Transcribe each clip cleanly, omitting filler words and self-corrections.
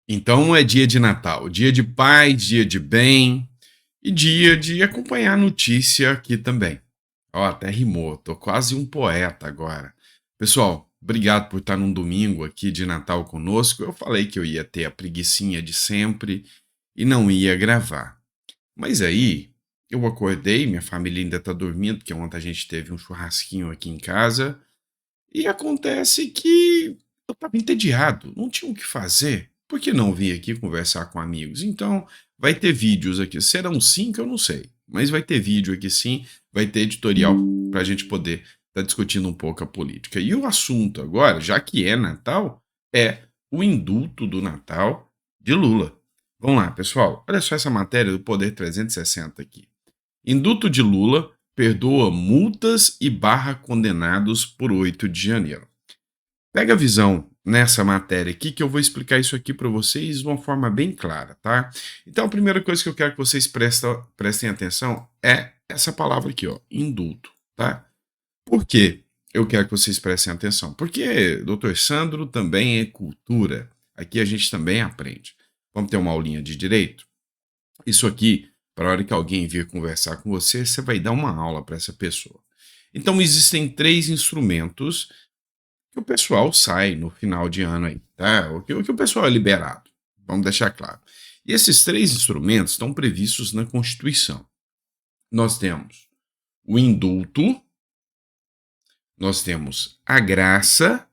Então é dia de Natal, dia de paz, dia de bem e dia de acompanhar a notícia aqui também. Ó, até rimou, tô quase um poeta agora. Pessoal, obrigado por estar num domingo aqui de Natal conosco. Eu falei que eu ia ter a preguicinha de sempre e não ia gravar. Mas aí eu acordei, minha família ainda tá dormindo, porque ontem a gente teve um churrasquinho aqui em casa, e acontece que eu estava entediado, não tinha o que fazer. Por que não vir aqui conversar com amigos? Então, vai ter vídeos aqui. Serão 5, eu não sei. Mas vai ter vídeo aqui sim, vai ter editorial para a gente poder estar discutindo um pouco a política. E o assunto agora, já que é Natal, é o indulto do Natal de Lula. Vamos lá, pessoal. Olha só essa matéria do Poder 360 aqui. Indulto de Lula perdoa multas e barra condenados por 8 de janeiro. Pega a visão nessa matéria aqui que eu vou explicar isso aqui para vocês de uma forma bem clara, tá? Então a primeira coisa que eu quero que vocês prestem atenção é essa palavra aqui, ó, indulto, tá? Por quê eu quero que vocês prestem atenção? Porque doutor Sandro também é cultura. Aqui a gente também aprende. Vamos ter uma aulinha de direito? Isso aqui, para a hora que alguém vir conversar com você, você vai dar uma aula para essa pessoa. Então existem 3 instrumentos que o pessoal sai no final de ano aí, tá? O que o pessoal é liberado, vamos deixar claro. E esses 3 instrumentos estão previstos na Constituição. Nós temos o indulto, nós temos a graça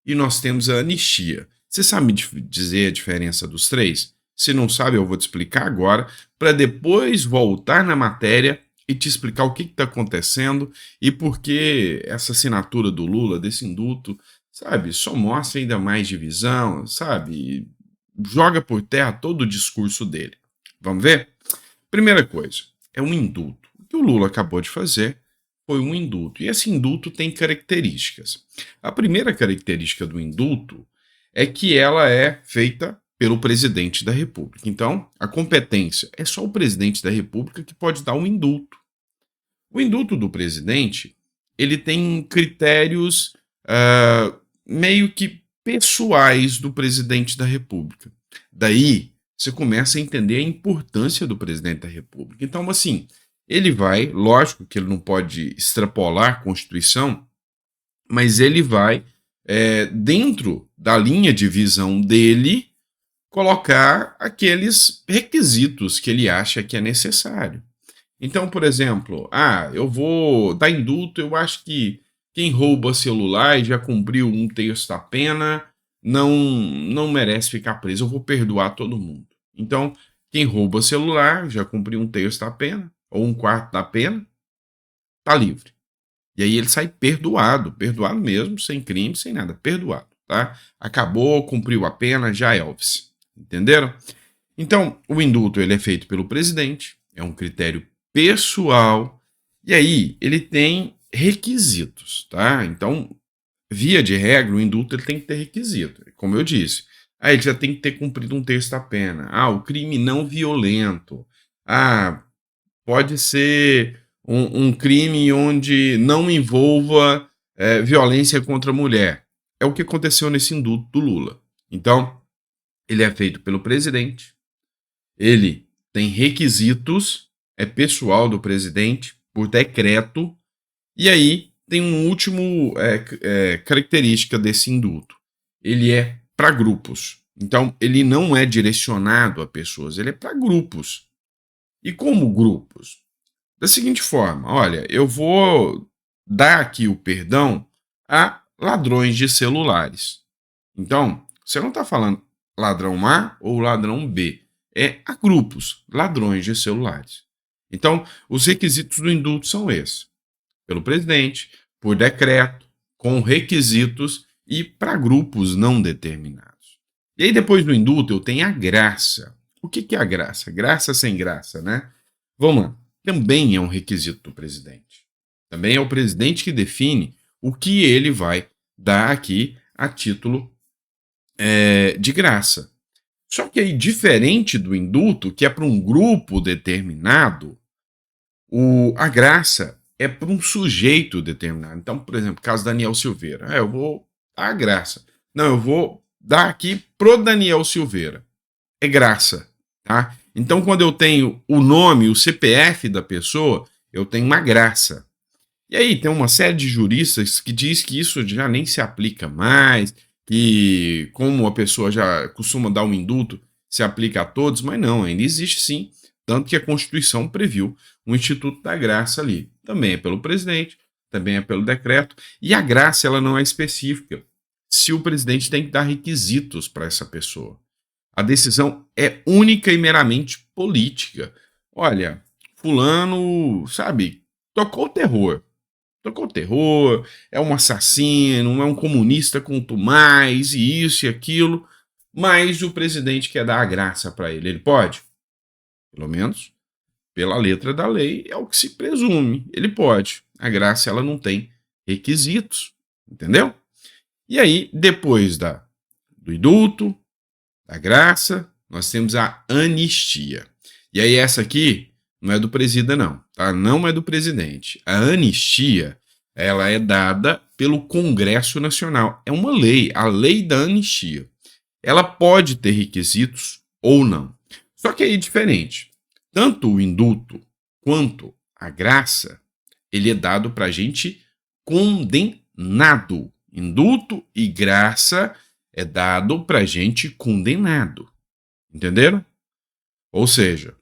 e nós temos a anistia. Você sabe dizer a diferença dos 3? Se não sabe, eu vou te explicar agora, para depois voltar na matéria e te explicar o que está acontecendo e por que essa assinatura do Lula, desse indulto, sabe, só mostra ainda mais divisão, sabe, joga por terra todo o discurso dele. Vamos ver? Primeira coisa, é um indulto. O que o Lula acabou de fazer foi um indulto. E esse indulto tem características. A primeira característica do indulto é que ela é feita pelo presidente da República. Então, a competência é só o presidente da República que pode dar um indulto. O indulto do presidente, ele tem critérios meio que pessoais do presidente da República. Daí, você começa a entender a importância do presidente da República. Então, assim, ele vai, lógico que ele não pode extrapolar a Constituição, mas ele vai, dentro da linha de visão dele, colocar aqueles requisitos que ele acha que é necessário. Então, por exemplo, eu vou dar indulto, eu acho que quem rouba celular e já cumpriu 1/3 da pena não merece ficar preso, eu vou perdoar todo mundo. Então, quem rouba celular, já cumpriu 1/3 da pena, ou 1/4 da pena, tá livre. E aí ele sai perdoado, perdoado mesmo, sem crime, sem nada, perdoado, tá? Acabou, cumpriu a pena, já é office. Entenderam? Então, o indulto ele é feito pelo presidente, é um critério pessoal, e aí ele tem requisitos, tá? Então, via de regra, o indulto ele tem que ter requisito, como eu disse. Ele já tem que ter cumprido 1/3 da pena. O crime não violento. Pode ser um crime onde não envolva violência contra a mulher. É o que aconteceu nesse indulto do Lula. Então, ele é feito pelo presidente, ele tem requisitos, é pessoal do presidente, por decreto, e aí tem um último característica desse indulto. Ele é para grupos. Então, ele não é direcionado a pessoas, ele é para grupos. E como grupos? Da seguinte forma, olha, eu vou dar aqui o perdão a ladrões de celulares. Então, você não está falando ladrão A ou ladrão B. É a grupos, ladrões de celulares. Então, os requisitos do indulto são esses. Pelo presidente, por decreto, com requisitos e para grupos não determinados. E aí, depois do indulto, eu tenho a graça. O que é a graça? Graça sem graça, né? Vamos lá. Também é um requisito do presidente. Também é o presidente que define o que ele vai dar aqui a título de graça. Só que aí, diferente do indulto, que é para um grupo determinado, a graça é para um sujeito determinado. Então, por exemplo, caso Daniel Silveira. Eu vou dar a graça. Não, eu vou dar aqui pro Daniel Silveira. é graça, tá? Então, quando eu tenho o nome, o CPF da pessoa, eu tenho uma graça. E aí tem uma série de juristas que diz que isso já nem se aplica mais, que como a pessoa já costuma dar um indulto, se aplica a todos, mas não, ainda existe sim, tanto que a Constituição previu o Instituto da Graça ali. Também é pelo presidente, também é pelo decreto, e a graça ela não é específica. Se o presidente tem que dar requisitos para essa pessoa. A decisão é única e meramente política. Olha, fulano, sabe, tocou o terror. Tocou o terror, é um assassino, é um comunista quanto mais, e isso e aquilo, mas o presidente quer dar a graça para ele. Ele pode? Pelo menos pela letra da lei é o que se presume. Ele pode. A graça ela não tem requisitos, entendeu? E aí, depois do indulto, da graça, nós temos a anistia. E aí essa aqui não é do presida não, tá? Não é do presidente. A anistia, ela é dada pelo Congresso Nacional. É uma lei, a lei da anistia. Ela pode ter requisitos ou não. Só que aí é diferente. Tanto o indulto quanto a graça, ele é dado para gente condenado. Indulto e graça é dado para gente condenado. Entenderam? Ou seja,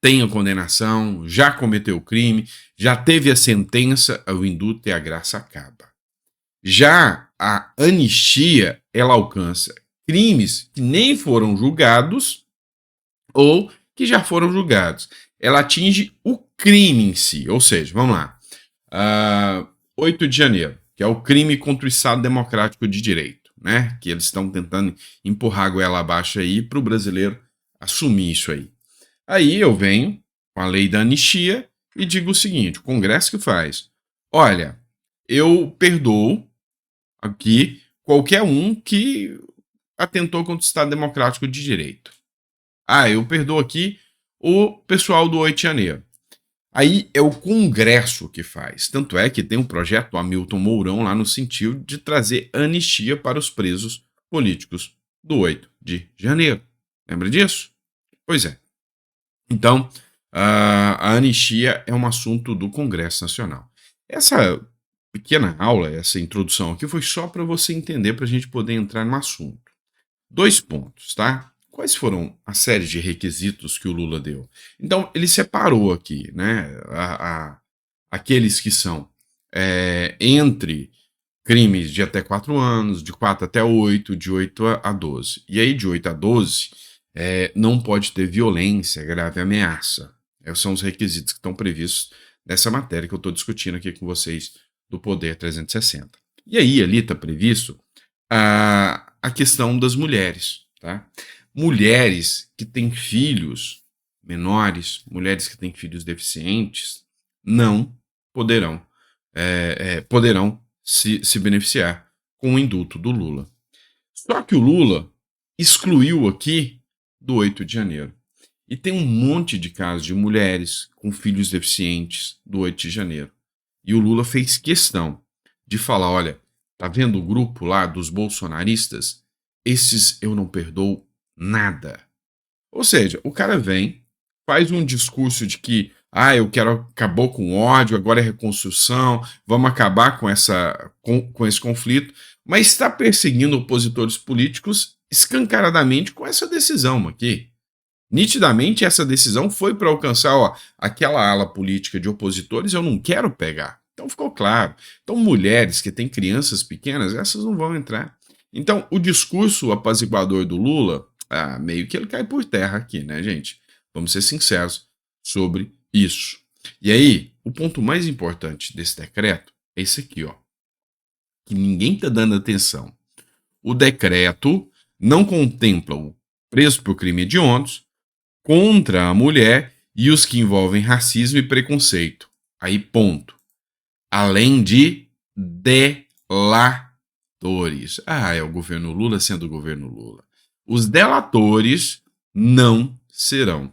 tem a condenação, já cometeu o crime, já teve a sentença, o indulto e a graça acaba. Já a anistia, ela alcança crimes que nem foram julgados ou que já foram julgados. Ela atinge o crime em si, ou seja, vamos lá, 8 de janeiro, que é o crime contra o Estado Democrático de Direito, né? Que eles estão tentando empurrar a goela abaixo aí para o brasileiro assumir isso aí. Aí eu venho com a lei da anistia e digo o seguinte, o Congresso que faz, olha, eu perdoo aqui qualquer um que atentou contra o Estado Democrático de Direito. Eu perdoo aqui o pessoal do 8 de janeiro. Aí é o Congresso que faz. Tanto é que tem um projeto do Hamilton Mourão lá no sentido de trazer anistia para os presos políticos do 8 de janeiro. Lembra disso? Pois é. Então, a anistia é um assunto do Congresso Nacional. Essa pequena aula, essa introdução aqui, foi só para você entender, para a gente poder entrar no assunto. 2 pontos, tá? Quais foram a série de requisitos que o Lula deu? Então, ele separou aqui, né, aqueles que são entre crimes de até 4 anos, de 4 até 8, de 8 a 12. E aí, de 8 a 12, não pode ter violência, grave ameaça. São os requisitos que estão previstos nessa matéria que eu estou discutindo aqui com vocês do Poder 360. E aí, ali está previsto a questão das mulheres, tá? Mulheres que têm filhos menores, mulheres que têm filhos deficientes, não poderão se beneficiar com o indulto do Lula. Só que o Lula excluiu aqui do 8 de janeiro. E tem um monte de casos de mulheres com filhos deficientes do 8 de janeiro. E o Lula fez questão de falar, olha, tá vendo o grupo lá dos bolsonaristas? Esses eu não perdoo nada. Ou seja, o cara vem, faz um discurso de que acabou com ódio, agora é reconstrução, vamos acabar com esse conflito, mas está perseguindo opositores políticos escancaradamente com essa decisão aqui. Nitidamente, essa decisão foi para alcançar aquela ala política de opositores, eu não quero pegar. Então ficou claro. Então mulheres que têm crianças pequenas, essas não vão entrar. Então o discurso apaziguador do Lula, meio que ele cai por terra aqui, né, gente? Vamos ser sinceros sobre isso. E aí, o ponto mais importante desse decreto é esse aqui, ó, que ninguém está dando atenção. O decreto não contempla o preso por crime hediondos contra a mulher e os que envolvem racismo e preconceito. Aí, ponto. Além de delatores. É o governo Lula sendo o governo Lula. Os delatores não serão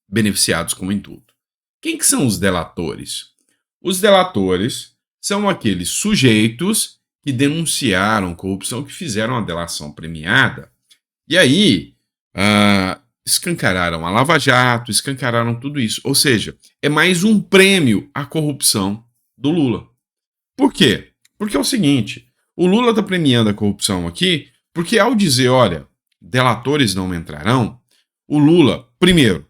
beneficiados com o indulto. Quem que são os delatores? Os delatores são aqueles sujeitos que denunciaram corrupção, que fizeram a delação premiada. E aí, Escancararam a Lava Jato, escancararam tudo isso. Ou seja, é mais um prêmio à corrupção do Lula. Por quê? Porque é o seguinte, o Lula está premiando a corrupção aqui, porque ao dizer, olha, delatores não entrarão, o Lula, primeiro,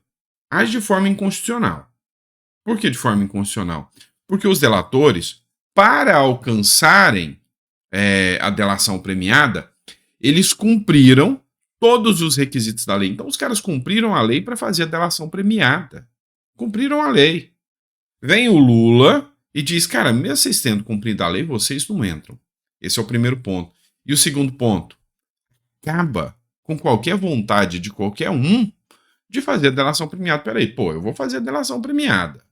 age de forma inconstitucional. Por que de forma inconstitucional? Porque os delatores, para alcançarem a delação premiada, eles cumpriram todos os requisitos da lei. Então, os caras cumpriram a lei para fazer a delação premiada. Cumpriram a lei. Vem o Lula e diz, cara, mesmo vocês tendo cumprido a lei, vocês não entram. Esse é o primeiro ponto. E o segundo ponto, acaba com qualquer vontade de qualquer um de fazer a delação premiada. Peraí, pô, eu vou fazer a delação premiada.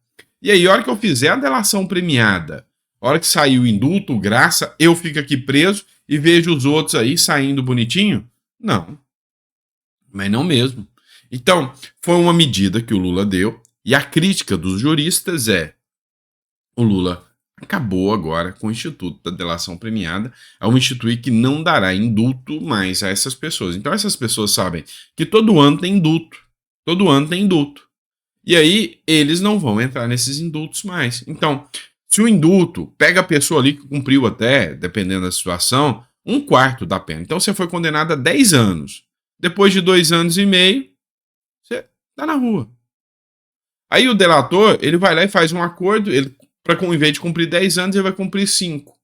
E aí, a hora que eu fizer a delação premiada, a hora que sair o indulto, graça, eu fico aqui preso e vejo os outros aí saindo bonitinho? Não. Mas não mesmo. Então, foi uma medida que o Lula deu, e a crítica dos juristas é: o Lula acabou agora com o Instituto da Delação Premiada, é um instituto que não dará indulto mais a essas pessoas. Então, essas pessoas sabem que todo ano tem indulto. Todo ano tem indulto. E aí, eles não vão entrar nesses indultos mais. Então, se o indulto pega a pessoa ali que cumpriu até, dependendo da situação, 1/4 da pena. Então, você foi condenado a 10 anos. Depois de 2 anos e meio, você tá na rua. Aí o delator, ele vai lá e faz um acordo, para em vez de cumprir 10 anos, ele vai cumprir 5.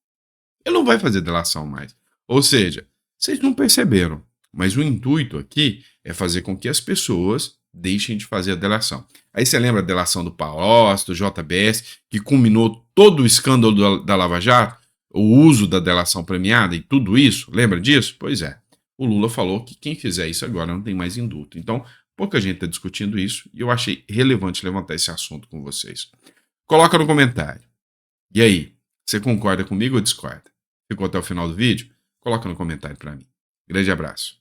Ele não vai fazer delação mais. Ou seja, vocês não perceberam, mas o intuito aqui é fazer com que as pessoas deixem de fazer a delação. Aí você lembra a delação do Palocci, do JBS, que culminou todo o escândalo da Lava Jato? O uso da delação premiada e tudo isso? Lembra disso? Pois é. O Lula falou que quem fizer isso agora não tem mais indulto. Então, pouca gente está discutindo isso e eu achei relevante levantar esse assunto com vocês. Coloca no comentário. E aí, você concorda comigo ou discorda? Ficou até o final do vídeo? Coloca no comentário para mim. Grande abraço.